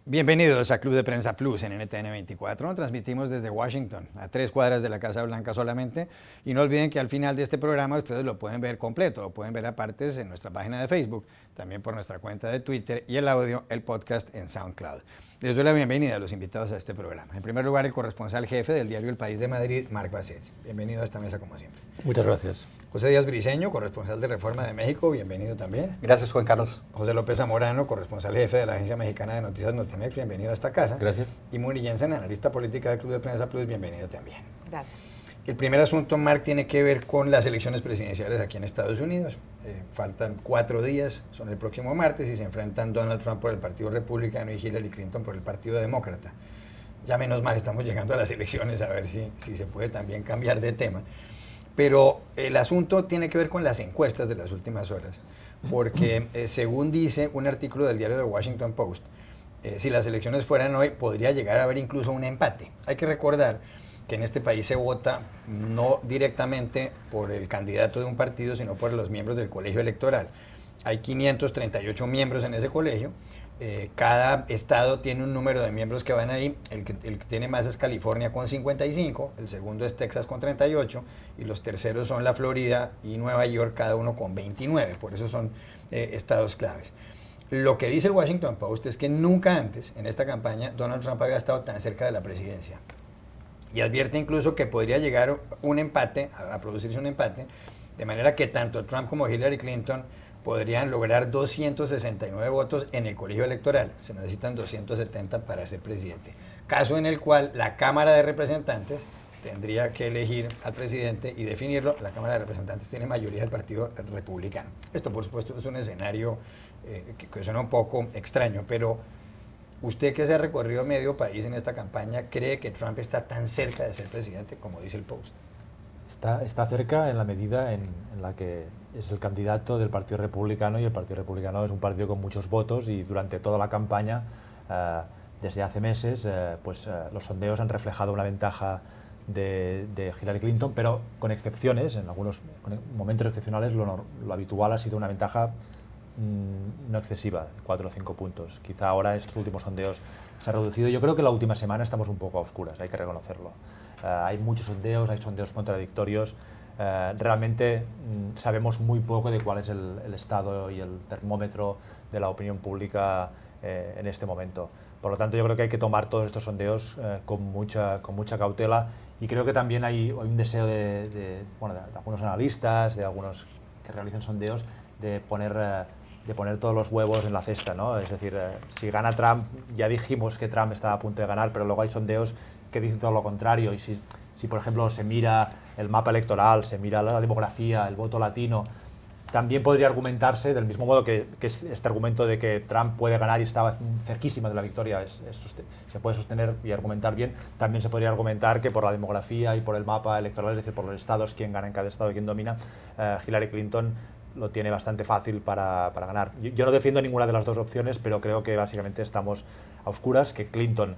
Bienvenidos a Club de Prensa Plus en NTN 24. Transmitimos desde Washington, a 3 cuadras de la Casa Blanca solamente. Y no olviden que al final de este programa ustedes lo pueden ver completo, o pueden ver a partes en nuestra página de Facebook, también por nuestra cuenta de Twitter y el audio, el podcast en SoundCloud. Les doy la bienvenida a los invitados a este programa. En primer lugar, el corresponsal jefe del diario El País de Madrid, Marc Basset. Bienvenido a esta mesa como siempre. Muchas gracias. José Díaz Briceño, corresponsal de Reforma de México, bienvenido también. Gracias, Juan Carlos. José López Zamorano, corresponsal jefe de la Agencia Mexicana de Noticias Notimex, bienvenido a esta casa. Gracias. Y Muni Jensen, analista política del Club de Prensa Plus, bienvenido también. Gracias. El primer asunto, Marc, tiene que ver con las elecciones presidenciales aquí en Estados Unidos. Faltan 4 días, son el próximo martes, y se enfrentan Donald Trump por el Partido Republicano y Hillary Clinton por el Partido Demócrata. Ya menos mal estamos llegando a las elecciones, a ver si se puede también cambiar de tema. Pero el asunto tiene que ver con las encuestas de las últimas horas, porque según dice un artículo del diario The Washington Post, si las elecciones fueran hoy, podría llegar a haber incluso un empate. Hay que recordar que en este país se vota no directamente por el candidato de un partido, sino por los miembros del colegio electoral. Hay 538 miembros en ese colegio. Cada estado tiene un número de miembros que van ahí. El que tiene más es California con 55, el segundo es Texas con 38 y los terceros son la Florida y Nueva York, cada uno con 29. Por eso son estados claves. Lo que dice el Washington Post es que nunca antes en esta campaña Donald Trump había estado tan cerca de la presidencia. Y advierte incluso que podría llegar un empate, a producirse un empate, de manera que tanto Trump como Hillary Clinton podrían lograr 269 votos en el colegio electoral. Se necesitan 270 para ser presidente. Caso en el cual la Cámara de Representantes tendría que elegir al presidente y definirlo. La Cámara de Representantes tiene mayoría del Partido Republicano. Esto, por supuesto, es un escenario que suena un poco extraño, pero usted, que se ha recorrido medio país en esta campaña, ¿cree que Trump está tan cerca de ser presidente como dice el Post? Está cerca en la medida en la que es el candidato del Partido Republicano, y el Partido Republicano es un partido con muchos votos, y durante toda la campaña, desde hace meses, los sondeos han reflejado una ventaja de Hillary Clinton, pero con excepciones. En algunos momentos excepcionales lo habitual ha sido una ventaja no excesiva, 4 o 5 puntos. Quizá ahora estos últimos sondeos se ha reducido. Yo creo que la última semana estamos un poco a oscuras, hay que reconocerlo. Hay muchos sondeos, hay sondeos contradictorios. Realmente sabemos muy poco de cuál es el estado y el termómetro de la opinión pública en este momento. Por lo tanto, yo creo que hay que tomar todos estos sondeos con mucha cautela, y creo que también hay un deseo de algunos analistas, de algunos que realizan sondeos, de poner todos los huevos en la cesta, ¿no? Es decir, si gana Trump, ya dijimos que Trump estaba a punto de ganar, pero luego hay sondeos que dicen todo lo contrario. Y si por ejemplo, se mira el mapa electoral, se mira la demografía, el voto latino, también podría argumentarse, del mismo modo que este argumento de que Trump puede ganar y estaba cerquísima de la victoria, se puede sostener y argumentar bien. También se podría argumentar que por la demografía y por el mapa electoral, es decir, por los estados, quién gana en cada estado y quién domina, Hillary Clinton lo tiene bastante fácil para ganar. Yo no defiendo ninguna de las dos opciones, pero creo que básicamente estamos a oscuras, que Clinton,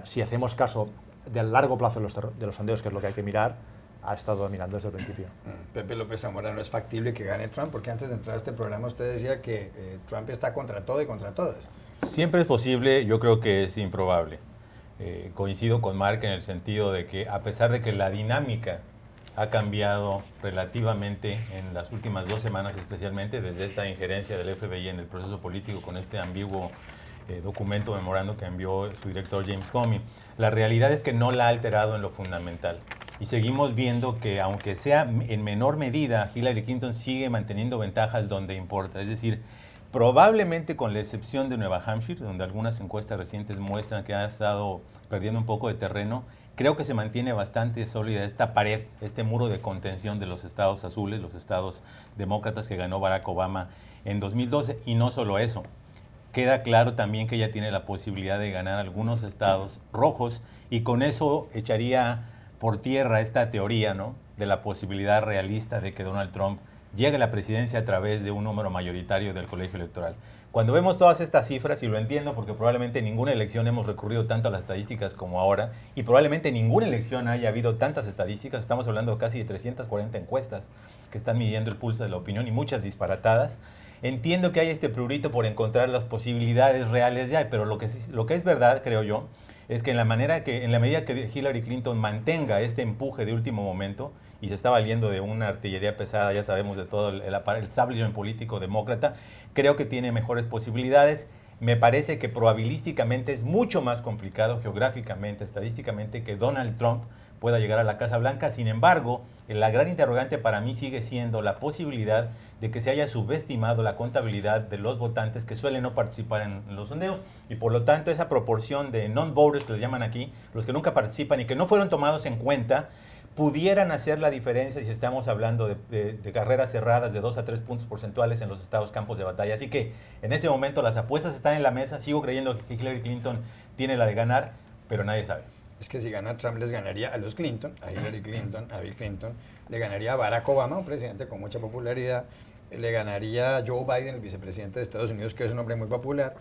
si hacemos caso del largo plazo de los sondeos, que es lo que hay que mirar, ha estado dominando desde el principio. Pepe López Zamora, ¿no es factible que gane Trump? Porque antes de entrar a este programa usted decía que Trump está contra todo y contra todos. Siempre es posible, yo creo que es improbable. Coincido con Marc en el sentido de que, a pesar de que la dinámica ha cambiado relativamente en las últimas 2 semanas, especialmente desde esta injerencia del FBI en el proceso político con este ambiguo documento, memorando que envió su director James Comey, la realidad es que no la ha alterado en lo fundamental. Y seguimos viendo que, aunque sea en menor medida, Hillary Clinton sigue manteniendo ventajas donde importa. Es decir, probablemente con la excepción de Nueva Hampshire, donde algunas encuestas recientes muestran que ha estado perdiendo un poco de terreno, creo que se mantiene bastante sólida esta pared, este muro de contención de los estados azules, los estados demócratas que ganó Barack Obama en 2012. Y no solo eso, queda claro también que ella tiene la posibilidad de ganar algunos estados rojos, y con eso echaría por tierra esta teoría, ¿no?, de la posibilidad realista de que Donald Trump llegue a la presidencia a través de un número mayoritario del colegio electoral. Cuando vemos todas estas cifras, y lo entiendo porque probablemente en ninguna elección hemos recurrido tanto a las estadísticas como ahora, y probablemente en ninguna elección haya habido tantas estadísticas, estamos hablando casi de 340 encuestas que están midiendo el pulso de la opinión, y muchas disparatadas. Entiendo que hay este prurito por encontrar las posibilidades reales ya, pero lo que es verdad, creo yo, es que en la medida que Hillary Clinton mantenga este empuje de último momento, y se está valiendo de una artillería pesada, ya sabemos de todo el establishment político demócrata, creo que tiene mejores posibilidades. Me parece que probabilísticamente es mucho más complicado geográficamente, estadísticamente, que Donald Trump pueda llegar a la Casa Blanca. Sin embargo, la gran interrogante para mí sigue siendo la posibilidad de que se haya subestimado la contabilidad de los votantes que suelen no participar en los sondeos, y por lo tanto esa proporción de non-voters, que les llaman aquí, los que nunca participan y que no fueron tomados en cuenta, pudieran hacer la diferencia si estamos hablando de carreras cerradas de 2 a 3 puntos porcentuales en los estados campos de batalla. Así que en este momento las apuestas están en la mesa. Sigo creyendo que Hillary Clinton tiene la de ganar, pero nadie sabe. Es que si gana Trump les ganaría a los Clinton, a Hillary Clinton, a Bill Clinton, le ganaría a Barack Obama, un presidente con mucha popularidad, le ganaría a Joe Biden, el vicepresidente de Estados Unidos, que es un hombre muy popular,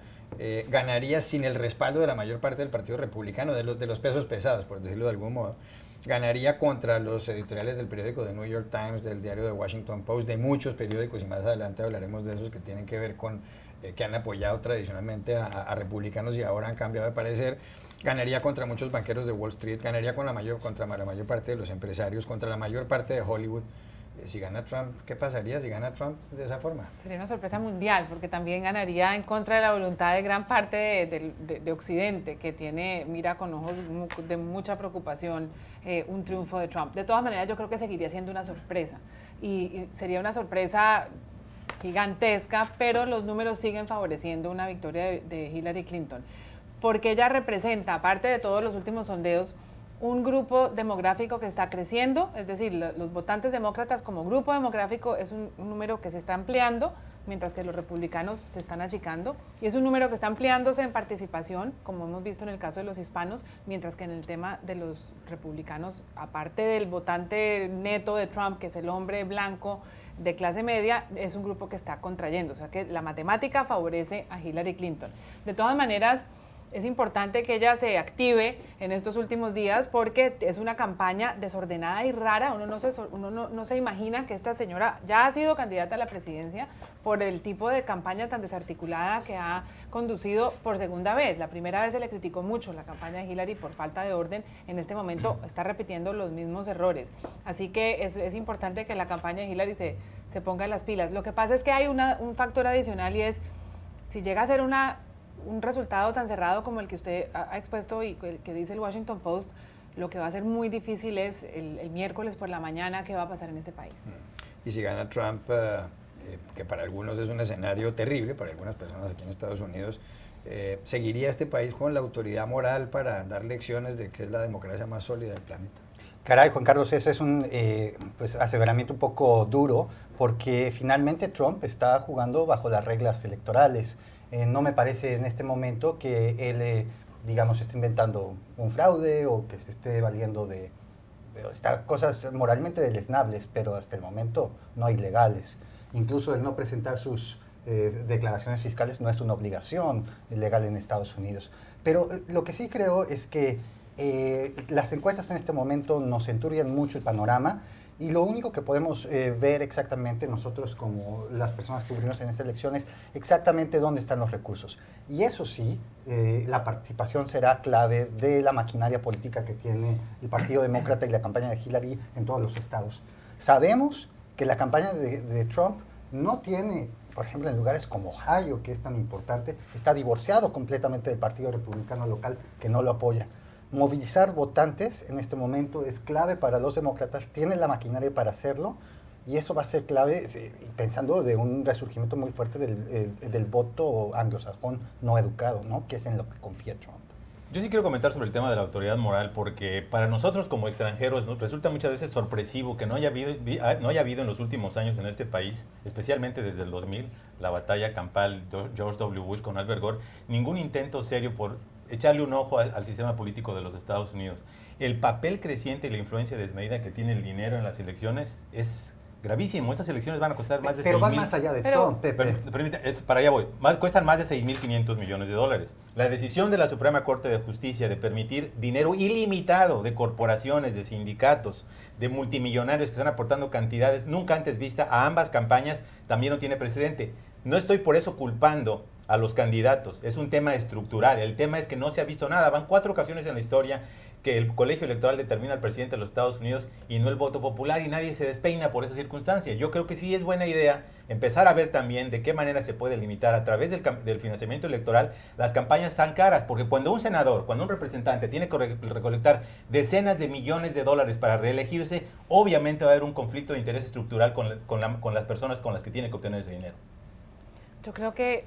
ganaría sin el respaldo de la mayor parte del Partido Republicano, de los pesos pesados, por decirlo de algún modo. Ganaría contra los editoriales del periódico The New York Times, del diario The Washington Post, de muchos periódicos, y más adelante hablaremos de esos que tienen que ver con que han apoyado tradicionalmente a republicanos y ahora han cambiado de parecer. Ganaría contra muchos banqueros de Wall Street, ganaría contra la mayor parte de los empresarios, contra la mayor parte de Hollywood. Si gana Trump, ¿qué pasaría si gana Trump de esa forma? Sería una sorpresa mundial, porque también ganaría en contra de la voluntad de gran parte de Occidente, que mira con ojos de mucha preocupación un triunfo de Trump. De todas maneras, yo creo que seguiría siendo una sorpresa, y sería una sorpresa gigantesca, pero los números siguen favoreciendo una victoria de Hillary Clinton, porque ella representa, aparte de todos los últimos sondeos, un grupo demográfico que está creciendo, es decir, los votantes demócratas como grupo demográfico es un número que se está ampliando, mientras que los republicanos se están achicando, y es un número que está ampliándose en participación, como hemos visto en el caso de los hispanos, mientras que en el tema de los republicanos, aparte del votante neto de Trump, que es el hombre blanco de clase media, es un grupo que está contrayendo, o sea que la matemática favorece a Hillary Clinton. De todas maneras, es importante que ella se active en estos últimos días, porque es una campaña desordenada y rara. Uno no se imagina que esta señora ya ha sido candidata a la presidencia por el tipo de campaña tan desarticulada que ha conducido por segunda vez. La primera vez se le criticó mucho la campaña de Hillary por falta de orden. En este momento está repitiendo los mismos errores. Así que es importante que la campaña de Hillary se ponga en las pilas. Lo que pasa es que hay un factor adicional, y es, si llega a ser un resultado tan cerrado como el que usted ha expuesto y que dice el Washington Post, lo que va a ser muy difícil es el miércoles por la mañana qué va a pasar en este país. Y si gana Trump, que para algunos es un escenario terrible, para algunas personas aquí en Estados Unidos, ¿seguiría este país con la autoridad moral para dar lecciones de qué es la democracia más sólida del planeta? Caray, Juan Carlos, ese es un aseveramiento un poco duro, porque finalmente Trump está jugando bajo las reglas electorales. No me parece en este momento que él, esté inventando un fraude o que se esté valiendo de cosas moralmente deleznables, pero hasta el momento no ilegales. Incluso el no presentar sus declaraciones fiscales no es una obligación legal en Estados Unidos. Pero lo que sí creo es que las encuestas en este momento nos enturbian mucho el panorama, y lo único que podemos ver exactamente nosotros como las personas que cubrimos en estas elecciones, exactamente dónde están los recursos. Y eso sí, la participación será clave de la maquinaria política que tiene el Partido Demócrata y la campaña de Hillary en todos los estados. Sabemos que la campaña de Trump no tiene, por ejemplo, en lugares como Ohio, que es tan importante, está divorciado completamente del Partido Republicano local, que no lo apoya. Movilizar votantes en este momento es clave para los demócratas, tienen la maquinaria para hacerlo, y eso va a ser clave pensando de un resurgimiento muy fuerte del voto anglosajón no educado, ¿no? Que es en lo que confía Trump. Yo sí quiero comentar sobre el tema de la autoridad moral, porque para nosotros como extranjeros nos resulta muchas veces sorpresivo que no haya habido en los últimos años en este país, especialmente desde el 2000, la batalla campal George W. Bush con Albert Gore, ningún intento serio por echarle un ojo al sistema político de los Estados Unidos. El papel creciente y la influencia desmedida que tiene el dinero en las elecciones es gravísimo. Estas elecciones van a costar más de 6,000... Pero van más allá de Trump, Pepe. Para allá voy. Cuestan más de 6,500 millones de dólares. La decisión de la Suprema Corte de Justicia de permitir dinero ilimitado de corporaciones, de sindicatos, de multimillonarios que están aportando cantidades nunca antes vistas a ambas campañas también no tiene precedente. No estoy por eso culpando a los candidatos, es un tema estructural. El tema es que no se ha visto nada. Van 4 ocasiones en la historia que el colegio electoral determina al presidente de los Estados Unidos y no el voto popular, y nadie se despeina por esa circunstancia. Yo creo que sí es buena idea empezar a ver también de qué manera se puede limitar a través del financiamiento electoral las campañas tan caras, porque cuando un senador, cuando un representante tiene que recolectar decenas de millones de dólares para reelegirse, obviamente va a haber un conflicto de interés estructural con las personas con las que tiene que obtener ese dinero. Yo creo que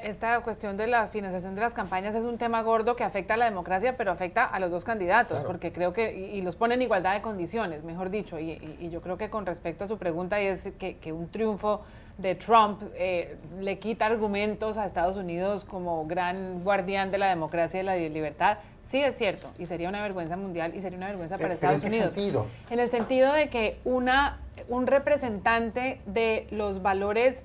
esta cuestión de la financiación de las campañas es un tema gordo que afecta a la democracia, pero afecta a los dos candidatos, claro, porque creo que, y los pone en igualdad de condiciones, mejor dicho, y yo creo que con respecto a su pregunta, y es que un triunfo de Trump le quita argumentos a Estados Unidos como gran guardián de la democracia y la libertad. Sí, es cierto, y sería una vergüenza mundial y sería una vergüenza para Estados Unidos. ¿En qué sentido? En el sentido de que un representante de los valores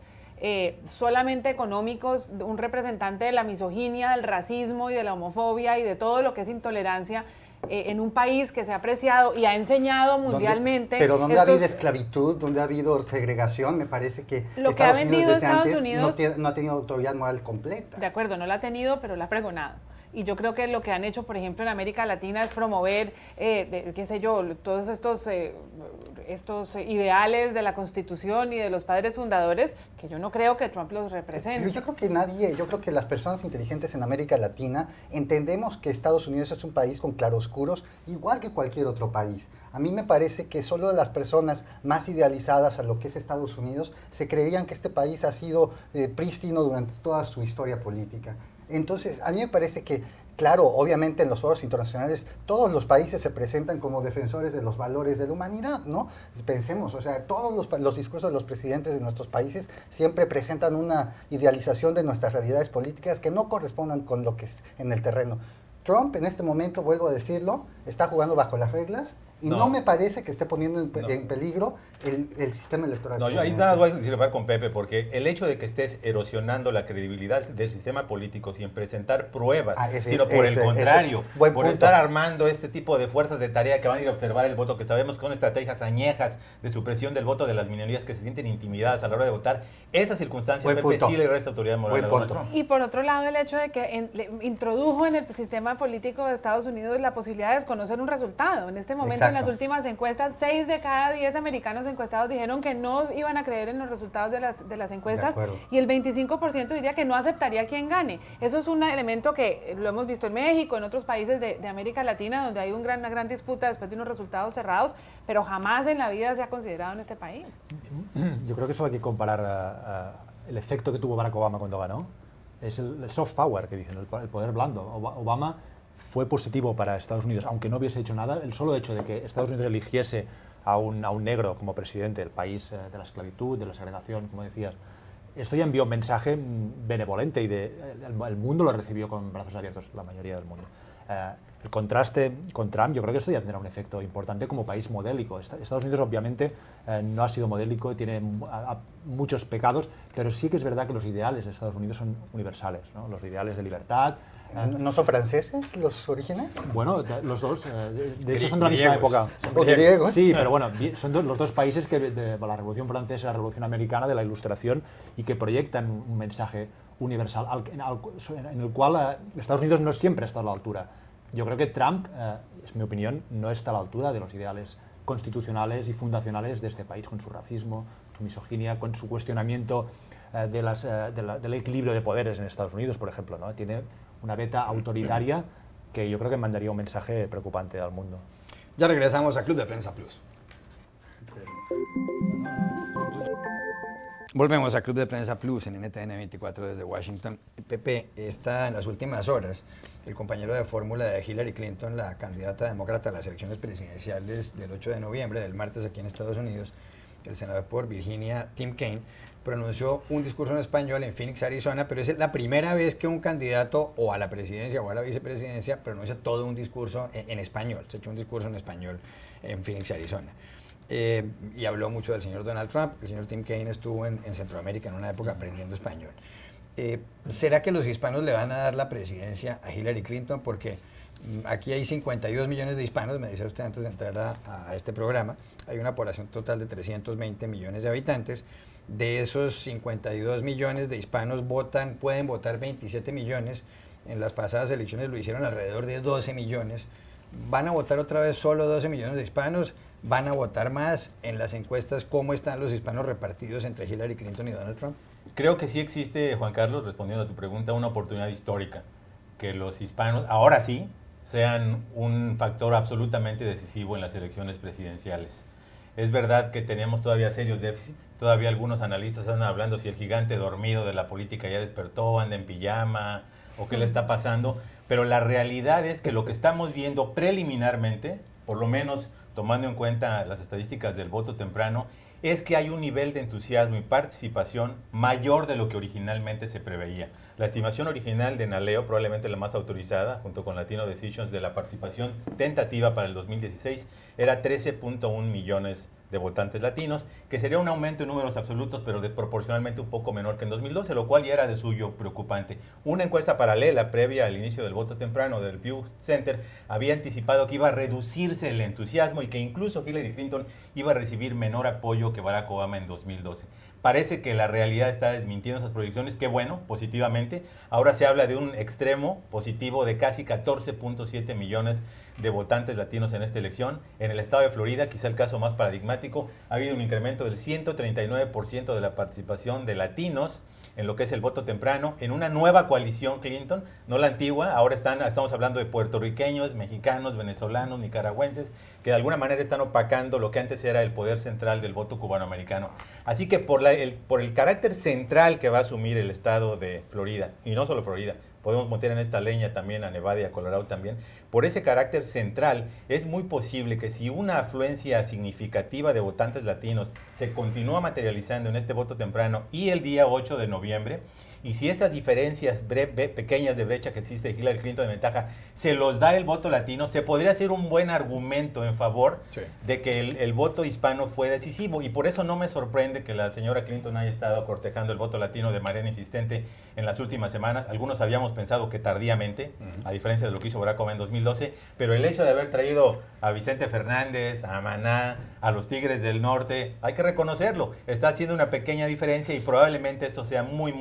solamente económicos, un representante de la misoginia, del racismo y de la homofobia y de todo lo que es intolerancia en un país que se ha apreciado y ha enseñado mundialmente. Pero donde ha habido esclavitud, donde ha habido segregación, me parece que lo que ha vendido Estados Unidos no ha tenido autoridad moral completa. De acuerdo, no la ha tenido, pero la ha pregonado. Y yo creo que lo que han hecho, por ejemplo, en América Latina es promover, qué sé yo, todos estos ideales de la Constitución y de los padres fundadores, que yo no creo que Trump los represente. Pero yo creo que las personas inteligentes en América Latina entendemos que Estados Unidos es un país con claroscuros, igual que cualquier otro país. A mí me parece que solo las personas más idealizadas a lo que es Estados Unidos se creían que este país ha sido prístino durante toda su historia política. Entonces, a mí me parece que, claro, obviamente en los foros internacionales todos los países se presentan como defensores de los valores de la humanidad, ¿no? Pensemos, o sea, todos los discursos de los presidentes de nuestros países siempre presentan una idealización de nuestras realidades políticas que no correspondan con lo que es en el terreno. Trump, en este momento, vuelvo a decirlo, está jugando bajo las reglas y no me parece que esté poniendo en peligro el sistema electoral. No, yo ahí nada voy a discrepar con Pepe, porque el hecho de que estés erosionando la credibilidad del sistema político sin presentar pruebas, sino por el contrario, por estar armando este tipo de fuerzas de tarea que van a ir a observar el voto, que sabemos que son estrategias añejas de supresión del voto de las minorías que se sienten intimidadas a la hora de votar, esa circunstancia Pepe sí le resta autoridad moral a Donald Trump. Y por otro lado, el hecho de que introdujo en el sistema político de Estados Unidos la posibilidad de desconocer un resultado. En este momento, en las últimas encuestas, 6 de cada 10 americanos encuestados dijeron que no iban a creer en los resultados de las encuestas, y el 25% diría que no aceptaría quien gane. Eso es un elemento que lo hemos visto en México, en otros países de América Latina, donde hay una gran disputa después de unos resultados cerrados, pero jamás en la vida se ha considerado en este país. Yo creo que eso hay que comparar el efecto que tuvo Barack Obama cuando ganó. Es el soft power que dicen, el poder blando. Obama fue positivo para Estados Unidos, aunque no hubiese hecho nada. El solo hecho de que Estados Unidos eligiese a un negro como presidente del país de la esclavitud, de la segregación, como decías, esto ya envió un mensaje benevolente y el mundo lo recibió con brazos abiertos, la mayoría del mundo. El contraste con Trump, yo creo que esto ya tendrá un efecto importante como país modélico. Estados Unidos obviamente no ha sido modélico y tiene muchos pecados, pero sí que es verdad que los ideales de Estados Unidos son universales, ¿no? Los ideales de libertad. ¿No son franceses los orígenes? Bueno, los dos, de hecho son de la misma época. ¿O griegos? Sí, pero bueno, son los dos países que de la Revolución Francesa y la Revolución Americana, de la Ilustración, y que proyectan un mensaje universal en el cual Estados Unidos no siempre está a la altura. Yo creo que Trump, es mi opinión, no está a la altura de los ideales constitucionales y fundacionales de este país, con su racismo, su misoginia, con su cuestionamiento del equilibrio de poderes en Estados Unidos, por ejemplo, ¿no? Tiene una beta autoritaria que yo creo que mandaría un mensaje preocupante al mundo. Ya regresamos a Club de Prensa Plus. Volvemos a Club de Prensa Plus en NTN 24 desde Washington. Pepe, está en las últimas horas el compañero de fórmula de Hillary Clinton, la candidata demócrata a las elecciones presidenciales del 8 de noviembre, del martes aquí en Estados Unidos, el senador por Virginia, Tim Kaine, pronunció un discurso en español en Phoenix, Arizona, pero es la primera vez que un candidato o a la presidencia o a la vicepresidencia pronuncia todo un discurso en español. Se echó un discurso en español en Phoenix, Arizona. Y habló mucho del señor Donald Trump. El señor Tim Kaine estuvo en Centroamérica en una época aprendiendo español. ¿Será que los hispanos le van a dar la presidencia a Hillary Clinton? Porque aquí hay 52 millones de hispanos, me decía usted antes de entrar a este programa. Hay una población total de 320 millones de habitantes. De esos 52 millones de hispanos pueden votar 27 millones. En las pasadas elecciones lo hicieron alrededor de 12 millones. ¿Van a votar otra vez solo 12 millones de hispanos? ¿Van a votar más? En las encuestas, ¿cómo están los hispanos repartidos entre Hillary Clinton y Donald Trump? Creo que sí existe, Juan Carlos, respondiendo a tu pregunta, una oportunidad histórica. Que los hispanos, ahora sí, sean un factor absolutamente decisivo en las elecciones presidenciales. Es verdad que tenemos todavía serios déficits, todavía algunos analistas andan hablando si el gigante dormido de la política ya despertó, anda en pijama o qué le está pasando, pero la realidad es que lo que estamos viendo preliminarmente, por lo menos tomando en cuenta las estadísticas del voto temprano, es que hay un nivel de entusiasmo y participación mayor de lo que originalmente se preveía. La estimación original de Naleo, probablemente la más autorizada, junto con Latino Decisions, de la participación tentativa para el 2016, era 13.1 millones de votantes latinos, que sería un aumento en números absolutos, pero proporcionalmente un poco menor que en 2012, lo cual ya era de suyo preocupante. Una encuesta paralela previa al inicio del voto temprano del Pew Center había anticipado que iba a reducirse el entusiasmo y que incluso Hillary Clinton iba a recibir menor apoyo que Barack Obama en 2012. Parece que la realidad está desmintiendo esas proyecciones, qué bueno, positivamente. Ahora se habla de un extremo positivo de casi 14.7 millones de votantes latinos en esta elección. En el estado de Florida, quizá el caso más paradigmático, ha habido un incremento del 139% de la participación de latinos en lo que es el voto temprano, en una nueva coalición Clinton, no la antigua. Ahora estamos hablando de puertorriqueños, mexicanos, venezolanos, nicaragüenses, que de alguna manera están opacando lo que antes era el poder central del voto cubanoamericano. Así que por el carácter central que va a asumir el estado de Florida, y no solo Florida, podemos meter en esta leña también a Nevada y a Colorado también, por ese carácter central es muy posible que si una afluencia significativa de votantes latinos se continúa materializando en este voto temprano y el día 8 de noviembre, y si estas diferencias pequeñas de brecha que existe de Hillary Clinton de ventaja se los da el voto latino, se podría hacer un buen argumento en favor de que el voto hispano fue decisivo. Y por eso no me sorprende que la señora Clinton haya estado cortejando el voto latino de manera insistente en las últimas semanas. Algunos habíamos pensado que tardíamente, a diferencia de lo que hizo Barack Obama en 2012, pero el hecho de haber traído a Vicente Fernández, a Maná, a los Tigres del Norte, hay que reconocerlo. Está haciendo una pequeña diferencia y probablemente esto sea muy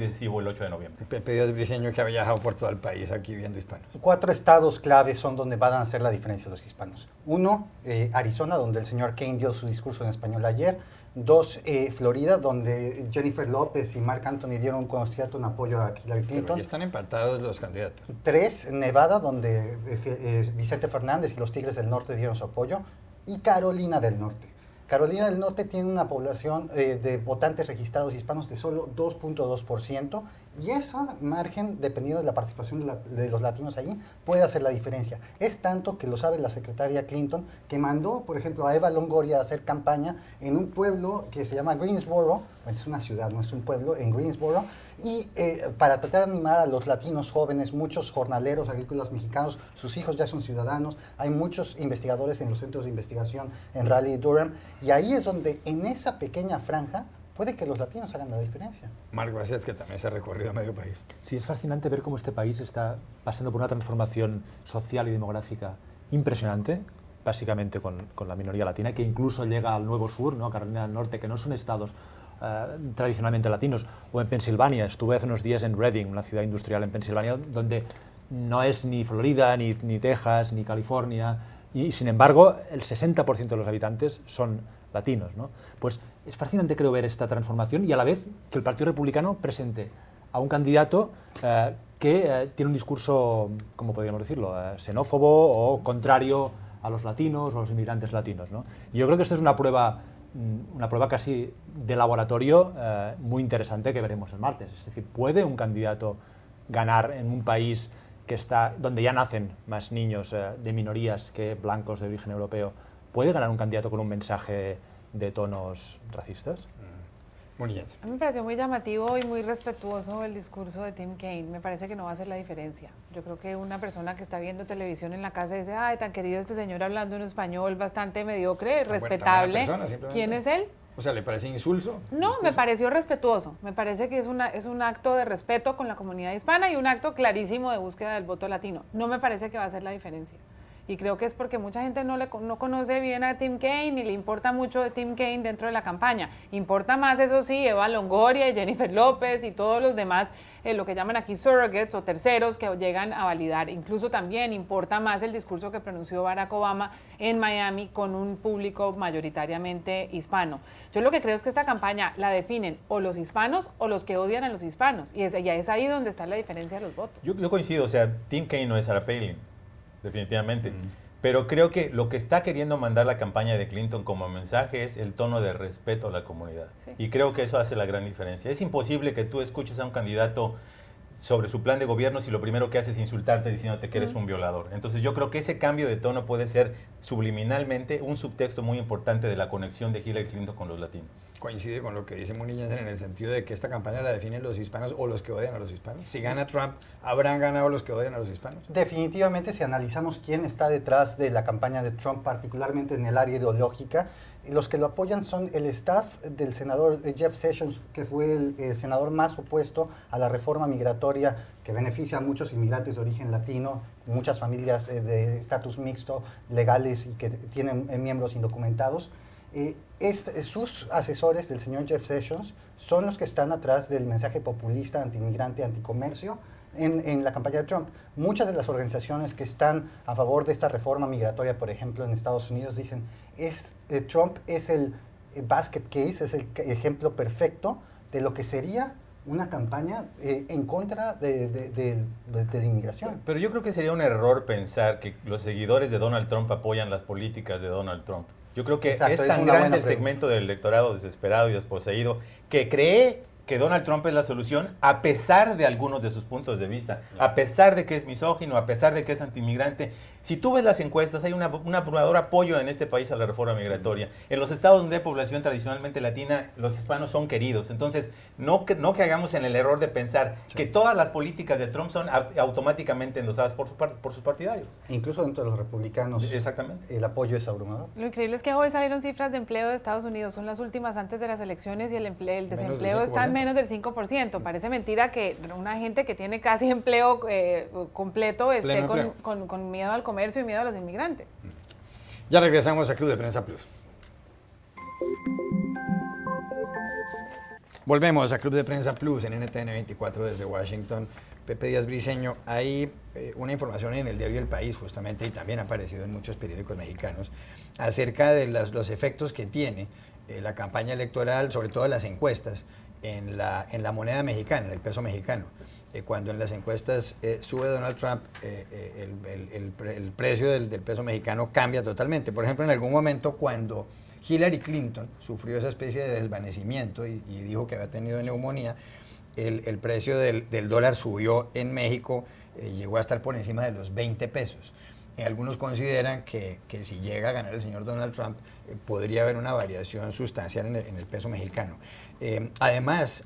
decisivo el 8 de noviembre. Pepe Díaz Briceño, que ha viajado por todo el país aquí viendo hispanos. 4 estados claves son donde van a hacer la diferencia los hispanos. 1, Arizona, donde el señor Kaine dio su discurso en español ayer. 2, Florida, donde Jennifer López y Mark Anthony dieron un concierto en apoyo a Hillary Clinton. Pero ya están empatados los candidatos. 3, Nevada, donde Vicente Fernández y los Tigres del Norte dieron su apoyo. Y Carolina del Norte. Carolina del Norte tiene una población de votantes registrados hispanos de solo 2.2%, y ese margen, dependiendo de la participación de los latinos allí, puede hacer la diferencia. Es tanto que lo sabe la secretaria Clinton, que mandó, por ejemplo, a Eva Longoria a hacer campaña en un pueblo que se llama Greensboro, bueno, es una ciudad, no es un pueblo, en Greensboro, y para tratar de animar a los latinos jóvenes, muchos jornaleros agrícolas mexicanos, sus hijos ya son ciudadanos, hay muchos investigadores en los centros de investigación en Raleigh y Durham, y ahí es donde, en esa pequeña franja, puede que los latinos hagan la diferencia. Marc Bassett, que también se ha recorrido a medio país. Sí, es fascinante ver cómo este país está pasando por una transformación social y demográfica impresionante, básicamente con la minoría latina, que incluso llega al Nuevo Sur, ¿no? Carolina del Norte, que no son estados tradicionalmente latinos, o en Pensilvania. Estuve hace unos días en Reading, una ciudad industrial en Pensilvania, donde no es ni Florida, ni Texas, ni California, y sin embargo el 60% de los habitantes son latinos, ¿no? Pues es fascinante, creo, ver esta transformación y a la vez que el Partido Republicano presente a un candidato que tiene un discurso, ¿cómo podríamos decirlo?, xenófobo o contrario a los latinos o a los inmigrantes latinos, ¿no? Y yo creo que esto es una prueba casi de laboratorio muy interesante que veremos el martes. Es decir, ¿puede un candidato ganar en un país que está, donde ya nacen más niños de minorías que blancos de origen europeo? ¿Puede ganar un candidato con un mensaje de tonos racistas? A mí me pareció muy llamativo y muy respetuoso el discurso de Tim Kaine. Me parece que no va a hacer la diferencia. Yo creo que una persona que está viendo televisión en la casa dice, ay, tan querido este señor hablando en español bastante mediocre, respetable. ¿Quién es él? O sea, ¿le parece insulso? No, me pareció respetuoso. Me parece que es un acto de respeto con la comunidad hispana y un acto clarísimo de búsqueda del voto latino. No me parece que va a hacer la diferencia. Y creo que es porque mucha gente no conoce bien a Tim Kaine y le importa mucho de Tim Kaine dentro de la campaña. Importa más, eso sí, Eva Longoria y Jennifer López y todos los demás, lo que llaman aquí surrogates o terceros que llegan a validar. Incluso también importa más el discurso que pronunció Barack Obama en Miami con un público mayoritariamente hispano. Yo lo que creo es que esta campaña la definen o los hispanos o los que odian a los hispanos. Y ya es ahí donde está la diferencia de los votos. Yo coincido, o sea, Tim Kaine no es Sarah Palin, definitivamente. Pero creo que lo que está queriendo mandar la campaña de Clinton como mensaje es el tono de respeto a la comunidad. Sí. Y creo que eso hace la gran diferencia. Es imposible que tú escuches a un candidato sobre su plan de gobierno si lo primero que hace es insultarte diciéndote que eres un violador. Entonces yo creo que ese cambio de tono puede ser subliminalmente un subtexto muy importante de la conexión de Hillary Clinton con los latinos. Coincide con lo que dice Muni Jensen en el sentido de que esta campaña la definen los hispanos o los que odian a los hispanos. Si gana Trump, ¿habrán ganado los que odian a los hispanos? Definitivamente, si analizamos quién está detrás de la campaña de Trump, particularmente en el área ideológica, los que lo apoyan son el staff del senador Jeff Sessions, que fue el senador más opuesto a la reforma migratoria que beneficia a muchos inmigrantes de origen latino, muchas familias de estatus mixto, legales y que tienen miembros indocumentados. Sus asesores del señor Jeff Sessions son los que están atrás del mensaje populista, antiinmigrante, anticomercio en la campaña de Trump. Muchas de las organizaciones que están a favor de esta reforma migratoria, por ejemplo, en Estados Unidos, dicen Trump es el basket case, es el ejemplo perfecto de lo que sería una campaña en contra de la inmigración. Pero yo creo que sería un error pensar que los seguidores de Donald Trump apoyan las políticas de Donald Trump. Yo creo que exacto, es tan grande el segmento del electorado desesperado y desposeído que cree que Donald Trump es la solución a pesar de algunos de sus puntos de vista, a pesar de que es misógino, a pesar de que es antiinmigrante. Si tú ves las encuestas, hay un abrumador apoyo en este país a la reforma migratoria. En los estados donde hay población tradicionalmente latina, los hispanos son queridos. Entonces, no que hagamos en el error de pensar que todas las políticas de Trump son automáticamente endosadas por sus partidarios. Incluso dentro de los republicanos, exactamente, el apoyo es abrumador. Lo increíble es que hoy salieron cifras de empleo de Estados Unidos, son las últimas antes de las elecciones y el desempleo está en menos del 5%. Parece mentira que una gente que tiene casi empleo completo esté con miedo al comercio y miedo a los inmigrantes. Ya regresamos a Club de Prensa Plus. Volvemos a Club de Prensa Plus en NTN 24 desde Washington. Pepe Díaz Briceño, hay una información en el diario El País justamente y también ha aparecido en muchos periódicos mexicanos acerca de los efectos que tiene la campaña electoral, sobre todo las encuestas, en la moneda mexicana, en el peso mexicano. Cuando en las encuestas sube Donald Trump, el precio del peso mexicano cambia totalmente. Por ejemplo, en algún momento cuando Hillary Clinton sufrió esa especie de desvanecimiento y dijo que había tenido neumonía, el precio del dólar subió en México, llegó a estar por encima de los 20 pesos. Algunos consideran que si llega a ganar el señor Donald Trump, podría haber una variación sustancial en el peso mexicano. Además,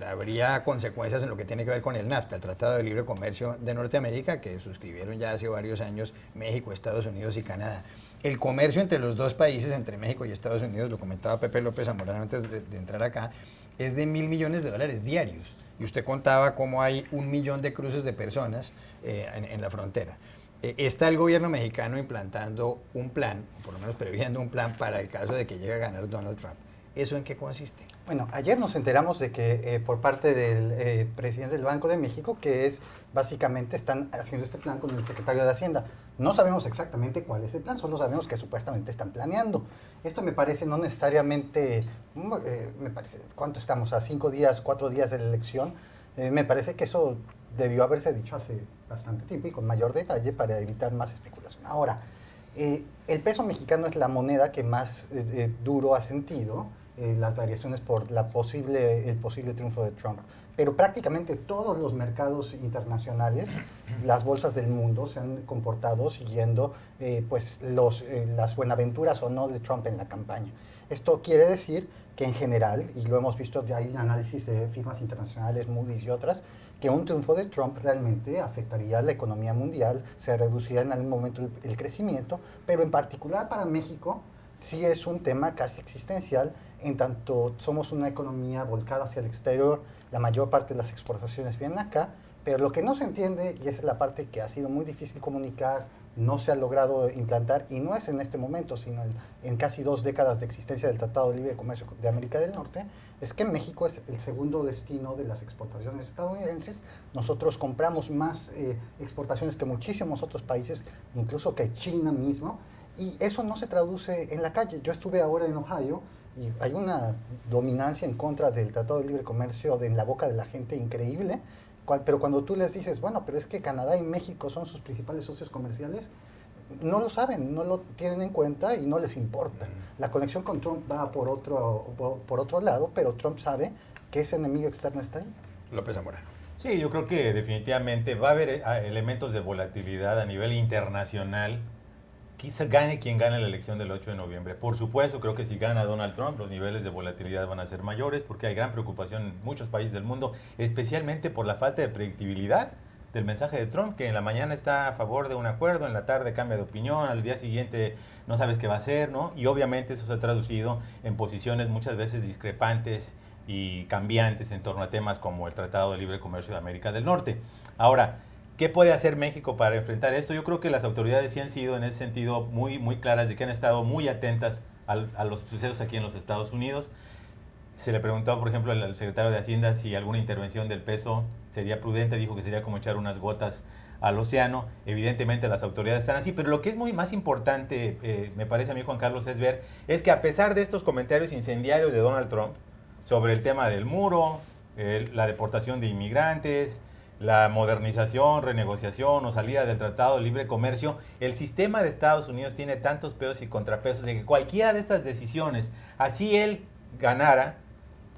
habría consecuencias en lo que tiene que ver con el NAFTA, el Tratado de Libre Comercio de Norteamérica, que suscribieron ya hace varios años México, Estados Unidos y Canadá. El comercio entre los dos países, entre México y Estados Unidos, lo comentaba Pepe López Zamorano antes de entrar acá, es de $1.000 millones diarios. Y usted contaba cómo hay 1 millón de cruces de personas en la frontera. Está el gobierno mexicano implantando un plan, por lo menos previendo un plan para el caso de que llegue a ganar Donald Trump. ¿Eso en qué consiste? Bueno, ayer nos enteramos de que por parte del presidente del Banco de México, que es básicamente están haciendo este plan con el secretario de Hacienda. No sabemos exactamente cuál es el plan, solo sabemos que supuestamente están planeando. Esto me parece no necesariamente, me parece, ¿cuánto estamos? A 5 días, 4 días de la elección. Me parece que eso debió haberse dicho hace bastante tiempo y con mayor detalle para evitar más especulación. Ahora, el peso mexicano es la moneda que más duro ha sentido las variaciones por el posible triunfo de Trump. Pero prácticamente todos los mercados internacionales, las bolsas del mundo, se han comportado siguiendo las buenaventuras o no de Trump en la campaña. Esto quiere decir que en general, y lo hemos visto, ya hay un análisis de firmas internacionales, Moody's y otras, que un triunfo de Trump realmente afectaría a la economía mundial, se reduciría en algún momento el crecimiento, pero en particular para México sí es un tema casi existencial, en tanto somos una economía volcada hacia el exterior, la mayor parte de las exportaciones vienen acá, pero lo que no se entiende, y esa es la parte que ha sido muy difícil comunicar no se ha logrado implantar, y no es en este momento, sino en casi 2 décadas de existencia del Tratado de Libre Comercio de América del Norte, es que México es el segundo destino de las exportaciones estadounidenses. Nosotros compramos más exportaciones que muchísimos otros países, incluso que China mismo, y eso no se traduce en la calle. Yo estuve ahora en Ohio y hay una dominancia en contra del Tratado de Libre Comercio en la boca de la gente increíble, pero cuando tú les dices, bueno, pero es que Canadá y México son sus principales socios comerciales, no lo saben, no lo tienen en cuenta y no les importa. La conexión con Trump va por otro lado, pero Trump sabe que ese enemigo externo está ahí. López Zamorano. Sí, yo creo que definitivamente va a haber elementos de volatilidad a nivel internacional. Quizá gane quien gane la elección del 8 de noviembre. Por supuesto, creo que si gana Donald Trump, los niveles de volatilidad van a ser mayores porque hay gran preocupación en muchos países del mundo, especialmente por la falta de predictibilidad del mensaje de Trump, que en la mañana está a favor de un acuerdo, en la tarde cambia de opinión, al día siguiente no sabes qué va a hacer, ¿no? Y obviamente eso se ha traducido en posiciones muchas veces discrepantes y cambiantes en torno a temas como el Tratado de Libre Comercio de América del Norte. Ahora, ¿qué puede hacer México para enfrentar esto? Yo creo que las autoridades sí han sido en ese sentido muy claras, de que han estado muy atentas a los sucesos aquí en los Estados Unidos. Se le preguntó, por ejemplo, al secretario de Hacienda si alguna intervención del peso sería prudente. Dijo que sería como echar unas gotas al océano. Evidentemente las autoridades están así, pero lo que es muy más importante, me parece a mí, Juan Carlos, es que a pesar de estos comentarios incendiarios de Donald Trump sobre el tema del muro, la deportación de inmigrantes, la modernización, renegociación o salida del Tratado de Libre Comercio, el sistema de Estados Unidos tiene tantos pesos y contrapesos de que cualquiera de estas decisiones, así él ganara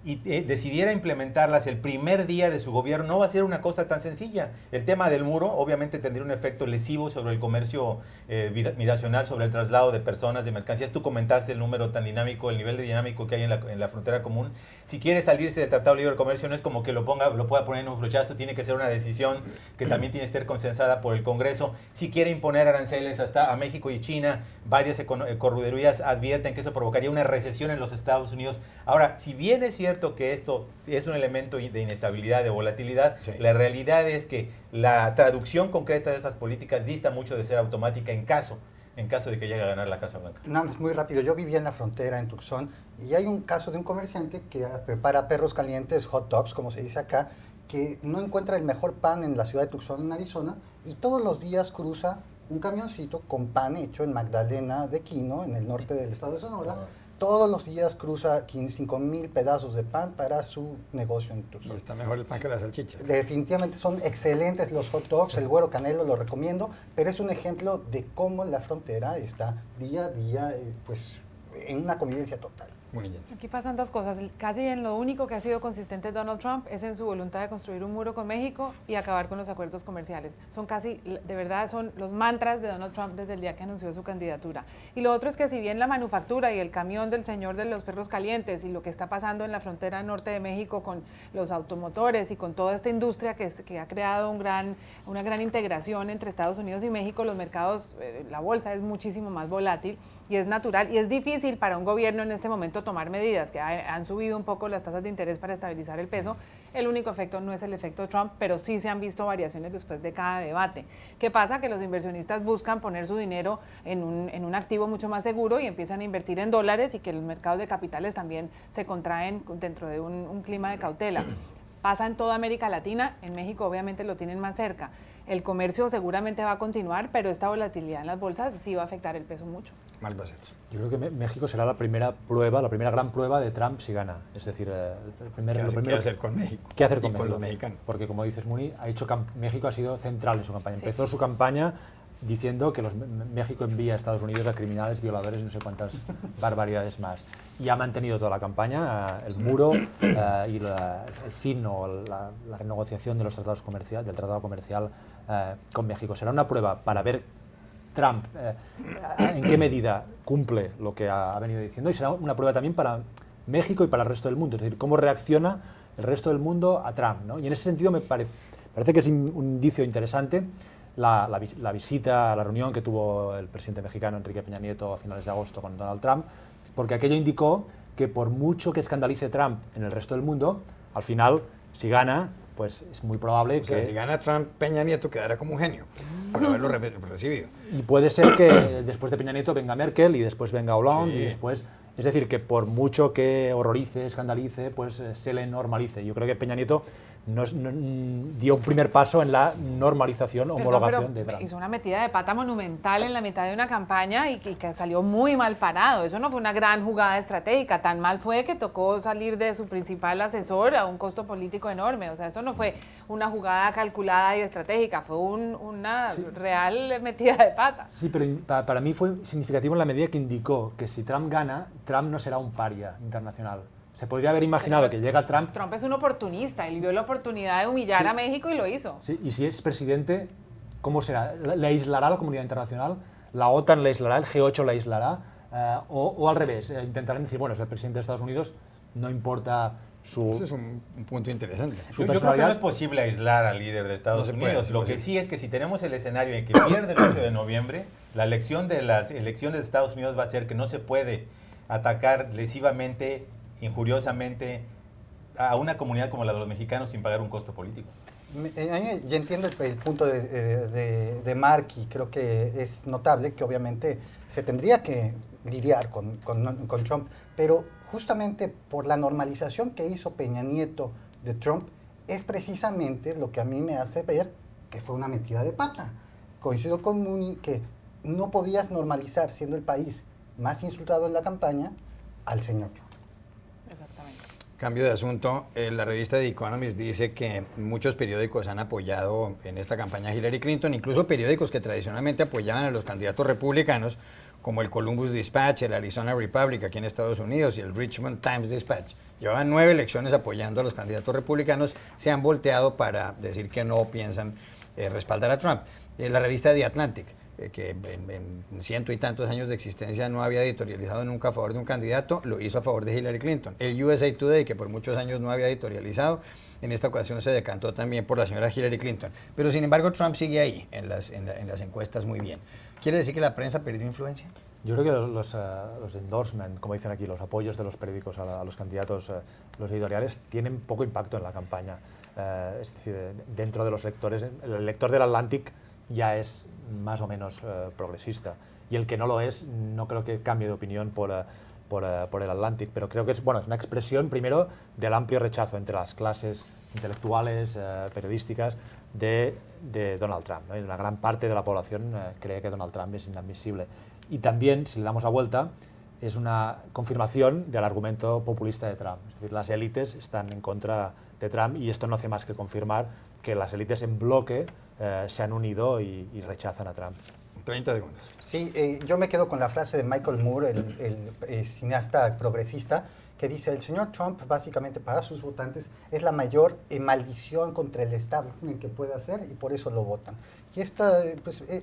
y decidiera implementarlas el primer día de su gobierno, no va a ser una cosa tan sencilla. El tema del muro obviamente tendría un efecto lesivo sobre el comercio binacional, sobre el traslado de personas, de mercancías. Tú comentaste el número tan dinámico, el nivel de dinámico que hay en la frontera común. Si quiere salirse del Tratado de Libre Comercio, no es como que lo pueda poner en un flechazo, tiene que ser una decisión que también tiene que ser consensada por el Congreso. Si quiere imponer aranceles hasta a México y China, varias corruderías advierten que eso provocaría una recesión en los Estados Unidos. Ahora, si bien es cierto que esto es un elemento de inestabilidad, de volatilidad, sí, la realidad es que la traducción concreta de estas políticas dista mucho de ser automática en caso de que llegue a ganar la Casa Blanca. Nada más, muy rápido. Yo vivía en la frontera, en Tucson, y hay un caso de un comerciante que prepara perros calientes, hot dogs, como se dice acá, que no encuentra el mejor pan en la ciudad de Tucson, en Arizona, y todos los días cruza un camioncito con pan hecho en Magdalena de Quino, en el norte del estado de Sonora. Todos los días cruza 5,000 pedazos de pan para su negocio en Tucson. Y está mejor el pan que la salchicha. Definitivamente son excelentes los hot dogs, el Güero Canelo lo recomiendo, pero es un ejemplo de cómo la frontera está día a día pues, en una convivencia total. Muy bien. Aquí pasan dos cosas. Casi en lo único que ha sido consistente Donald Trump es en su voluntad de construir un muro con México y acabar con los acuerdos comerciales. Son casi, de verdad, son los mantras de Donald Trump desde el día que anunció su candidatura. Y lo otro es que si bien la manufactura y el camión del señor de los perros calientes y lo que está pasando en la frontera norte de México con los automotores y con toda esta industria que ha creado una gran integración entre Estados Unidos y México, los mercados, la bolsa es muchísimo más volátil y es natural y es difícil para un gobierno en este momento tomar medidas que han subido un poco las tasas de interés para estabilizar el peso. El único efecto no es el efecto Trump, pero sí se han visto variaciones después de cada debate. ¿Qué pasa? Que los inversionistas buscan poner su dinero en un activo mucho más seguro y empiezan a invertir en dólares y que los mercados de capitales también se contraen dentro de un clima de cautela. Pasa en toda América Latina, en México obviamente lo tienen más cerca. El comercio seguramente va a continuar, pero esta volatilidad en las bolsas sí va a afectar el peso mucho. Malvasets. Yo creo que México será la primera gran prueba de Trump si gana. Es decir, ¿Qué hacer con México? ¿Qué hacer con México? Con los mexicanos. Porque como dices, Muni, México ha sido central en su campaña. Empezó su campaña diciendo que México envía a Estados Unidos a criminales, violadores y no sé cuántas barbaridades más. Y ha mantenido toda la campaña, el muro y el fin o la renegociación de los tratados comerciales, del tratado comercial con México. Será una prueba para ver Trump en qué medida cumple lo que ha venido diciendo, y será una prueba también para México y para el resto del mundo, es decir, cómo reacciona el resto del mundo a Trump, ¿no? Y en ese sentido me parece que es un indicio interesante la visita, la reunión que tuvo el presidente mexicano Enrique Peña Nieto a finales de agosto con Donald Trump, porque aquello indicó que por mucho que escandalice Trump en el resto del mundo, al final, si gana, pues es muy probable que... si gana Trump, Peña Nieto quedará como un genio. por haberlo recibido. Y puede ser que después de Peña Nieto venga Merkel y después venga Hollande Sí. y después... Es decir, que por mucho que horrorice, escandalice, pues se le normalice. Yo creo que Peña Nieto dio un primer paso en la normalización, homologación de Trump. Hizo una metida de pata monumental en la mitad de una campaña y que salió muy mal parado. Eso no fue una gran jugada estratégica. Tan mal fue que tocó salir de su principal asesor a un costo político enorme. O sea, eso no fue una jugada calculada y estratégica. Fue una real metida de pata. Sí, pero para mí fue significativo en la medida que indicó que si Trump gana, Trump no será un paria internacional. Se podría haber imaginado que llega Trump... Trump es un oportunista, él vio la oportunidad de humillar a México y lo hizo. Sí, y si es presidente, ¿cómo será? ¿Le aislará la comunidad internacional? ¿La OTAN le aislará? ¿El G8 le aislará? O al revés, intentarán decir, bueno, es el presidente de Estados Unidos, no importa su... Ese es un punto interesante. Yo creo que no es posible aislar al líder de Estados Unidos. Lo que sí es que si tenemos el escenario en que pierde el 8 de noviembre, la elección de las elecciones de Estados Unidos va a ser que no se puede atacar lesivamente, injuriosamente a una comunidad como la de los mexicanos sin pagar un costo político. Yo entiendo el punto de Mark y creo que es notable que obviamente se tendría que lidiar con Trump, pero justamente por la normalización que hizo Peña Nieto de Trump es precisamente lo que a mí me hace ver que fue una metida de pata. Coincido con Muni que no podías normalizar, siendo el país más insultado en la campaña, al señor Trump. Exactamente. Cambio de asunto, la revista The Economist dice que muchos periódicos han apoyado en esta campaña a Hillary Clinton, incluso periódicos que tradicionalmente apoyaban a los candidatos republicanos, como el Columbus Dispatch, el Arizona Republic aquí en Estados Unidos y el Richmond Times Dispatch. Llevaban 9 elecciones apoyando a los candidatos republicanos, se han volteado para decir que no piensan respaldar a Trump. La revista The Atlantic, que en ciento y tantos años de existencia no había editorializado nunca a favor de un candidato, lo hizo a favor de Hillary Clinton. El USA Today, que por muchos años no había editorializado, en esta ocasión se decantó también por la señora Hillary Clinton. Pero sin embargo Trump sigue ahí, en las encuestas muy bien. ¿Quiere decir que la prensa perdió influencia? Yo creo que los endorsements, como dicen aquí, los apoyos de los periódicos a los candidatos, los editoriales, tienen poco impacto en la campaña. Es decir, dentro de los lectores, el lector del Atlantic ya es más o menos progresista, y el que no lo es, no creo que cambie de opinión por el Atlantic, pero creo que es una expresión primero del amplio rechazo entre las clases intelectuales, periodísticas de Donald Trump, ¿no? Y una gran parte de la población cree que Donald Trump es inadmisible. Y también, si le damos la vuelta, es una confirmación del argumento populista de Trump. Es decir, las élites están en contra de Trump y esto no hace más que confirmar que las élites en bloque se han unido y rechazan a Trump. 30 segundos. Sí, yo me quedo con la frase de Michael Moore, el cineasta progresista, que dice, el señor Trump básicamente para sus votantes es la mayor maldición contra el establishment que puede hacer y por eso lo votan. Y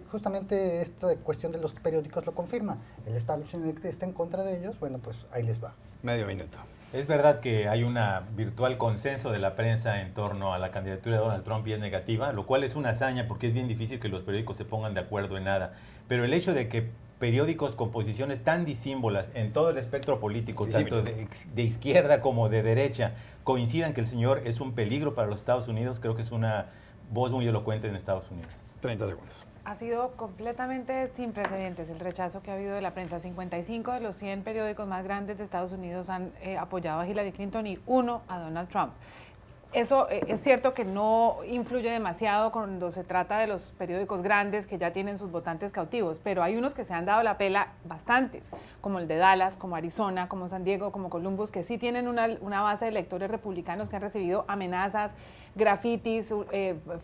justamente esta cuestión de los periódicos lo confirma. El establishment está en contra de ellos, bueno, pues ahí les va. Medio minuto. Es verdad que hay un virtual consenso de la prensa en torno a la candidatura de Donald Trump y es negativa, lo cual es una hazaña porque es bien difícil que los periódicos se pongan de acuerdo en nada. Pero el hecho de que periódicos con posiciones tan disímbolas en todo el espectro político, tanto de izquierda como de derecha, coincidan que el señor es un peligro para los Estados Unidos, creo que es una voz muy elocuente en Estados Unidos. 30 segundos. Ha sido completamente sin precedentes el rechazo que ha habido de la prensa. 55 de los 100 periódicos más grandes de Estados Unidos han apoyado a Hillary Clinton y 1 a Donald Trump. Eso es cierto que no influye demasiado cuando se trata de los periódicos grandes que ya tienen sus votantes cautivos, pero hay unos que se han dado la pela bastantes, como el de Dallas, como Arizona, como San Diego, como Columbus, que sí tienen una base de lectores republicanos que han recibido amenazas, grafitis,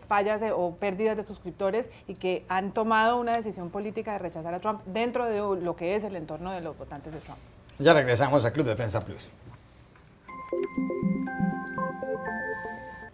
fallas o pérdidas de suscriptores y que han tomado una decisión política de rechazar a Trump dentro de lo que es el entorno de los votantes de Trump. Ya regresamos a Club de Prensa Plus.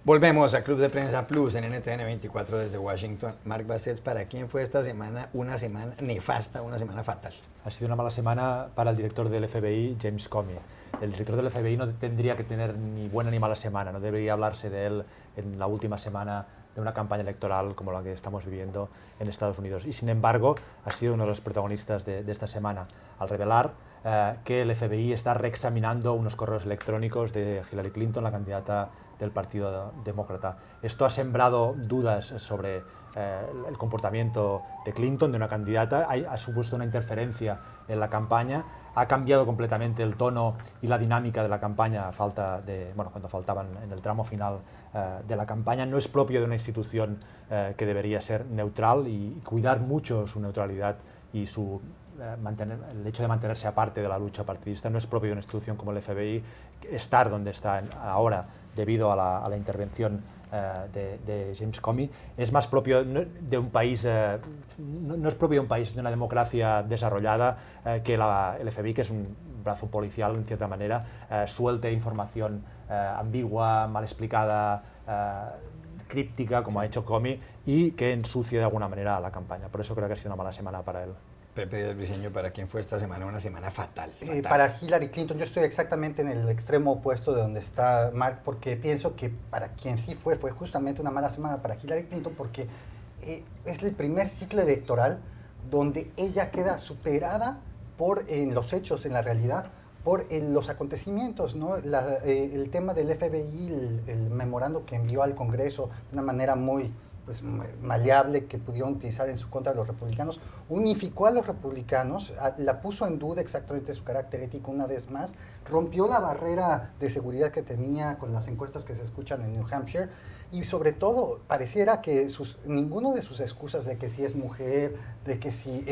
Volvemos a Club de Prensa Plus en NTN 24 desde Washington. Mark Bassett, ¿para quién fue esta semana una semana nefasta, una semana fatal? Ha sido una mala semana para el director del FBI, James Comey. el director del FBI no tendría que tener ni buena ni mala semana, no debería hablarse de él en la última semana de una campaña electoral como la que estamos viviendo en Estados Unidos. Y sin embargo, ha sido uno de los protagonistas de esta semana, al revelar que el FBI está reexaminando unos correos electrónicos de Hillary Clinton, la candidata del Partido Demócrata. Esto ha sembrado dudas sobre el comportamiento de Clinton, de una candidata, ha supuesto una interferencia en la campaña, ha cambiado completamente el tono y la dinámica de la campaña cuando faltaban en el tramo final de la campaña. No es propio de una institución que debería ser neutral y cuidar mucho su neutralidad y el hecho de mantenerse aparte de la lucha partidista. No es propio de una institución como el FBI estar donde está ahora debido a la intervención de James Comey. Es más propio de un país, no es propio de un país, de una democracia desarrollada, que el FBI, que es un brazo policial en cierta manera, suelte información ambigua, mal explicada, críptica, como ha hecho Comey, y que ensucie de alguna manera la campaña. Por eso creo que ha sido una mala semana para él. Pepe Díaz Briceño, ¿para quién fue esta semana una semana fatal? Para Hillary Clinton, yo estoy exactamente en el extremo opuesto de donde está Mark, porque pienso que para quien sí fue justamente una mala semana para Hillary Clinton, porque es el primer ciclo electoral donde ella queda superada en los hechos, en la realidad, por los acontecimientos, ¿no? El tema del FBI, el memorando que envió al Congreso de una manera muy maleable, que pudieron utilizar en su contra de los republicanos, unificó a los republicanos, la puso en duda exactamente su carácter ético una vez más, rompió la barrera de seguridad que tenía con las encuestas que se escuchan en New Hampshire, y sobre todo pareciera que ninguno de sus excusas de que si es mujer, de que si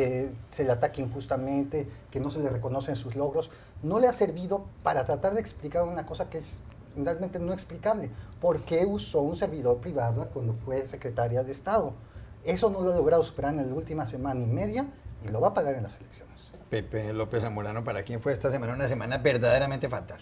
se le ataque injustamente, que no se le reconocen sus logros, no le ha servido para tratar de explicar una cosa que es realmente no explicable. ¿Por qué usó un servidor privado cuando fue secretaria de Estado? Eso no lo ha logrado superar en la última semana y media y lo va a pagar en las elecciones. Pepe López Zamorano, ¿para quién fue esta semana una semana verdaderamente fatal?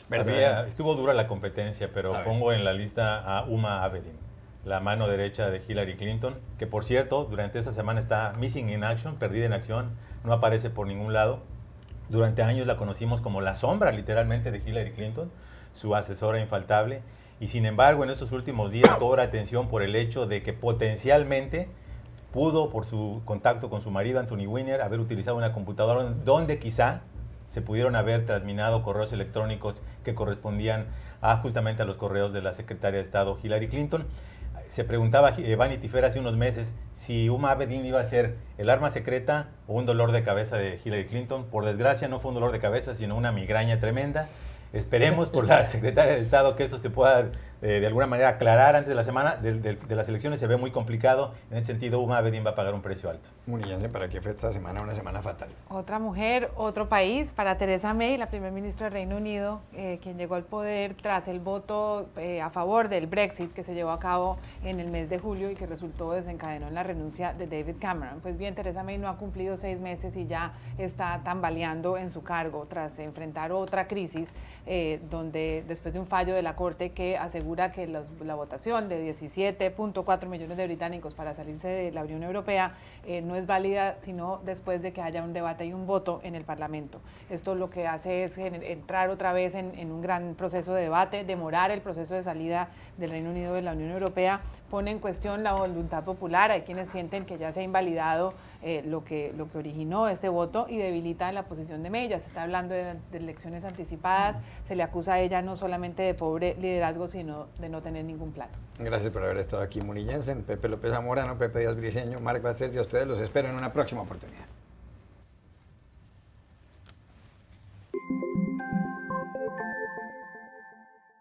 Estuvo dura la competencia, pero pongo en la lista a Huma Abedin, la mano derecha de Hillary Clinton, que por cierto, durante esta semana está missing in action, perdida en acción, no aparece por ningún lado. Durante años la conocimos como la sombra, literalmente, de Hillary Clinton, su asesora infaltable, y sin embargo en estos últimos días cobra atención por el hecho de que potencialmente pudo, por su contacto con su marido Anthony Weiner, haber utilizado una computadora donde quizá se pudieron haber transminado correos electrónicos que correspondían justamente a los correos de la secretaria de Estado Hillary Clinton. Se preguntaba Vanity Fair hace unos meses si Huma Abedin iba a ser el arma secreta o un dolor de cabeza de Hillary Clinton. Por desgracia no fue un dolor de cabeza, sino una migraña tremenda. Esperemos por la secretaria de Estado que esto se pueda de alguna manera aclarar antes de la semana de las elecciones. Se ve muy complicado. En ese sentido, Huma Abedin va a pagar un precio alto. Muniñense, ¿para qué fue esta semana una semana fatal? Otra mujer, otro país, para Theresa May, la primer ministra del Reino Unido, quien llegó al poder tras el voto a favor del Brexit que se llevó a cabo en el mes de julio y que desencadenó en la renuncia de David Cameron. Pues bien, Theresa May no ha cumplido 6 meses y ya está tambaleando en su cargo tras enfrentar otra crisis donde después de un fallo de la Corte que asegura que la votación de 17.4 millones de británicos para salirse de la Unión Europea no es válida sino después de que haya un debate y un voto en el Parlamento. Esto lo que hace es entrar otra vez en un gran proceso de debate, demorar el proceso de salida del Reino Unido de la Unión Europea, pone en cuestión la voluntad popular. Hay quienes sienten que ya se ha invalidado lo que originó este voto y debilita la posición de May. Ya se está hablando de elecciones anticipadas, se le acusa a ella no solamente de pobre liderazgo, sino de no tener ningún plan. Gracias por haber estado aquí, Muniñense. Pepe López Zamorano, Pepe Díaz Briceño, Marc Basset, y a ustedes los espero en una próxima oportunidad.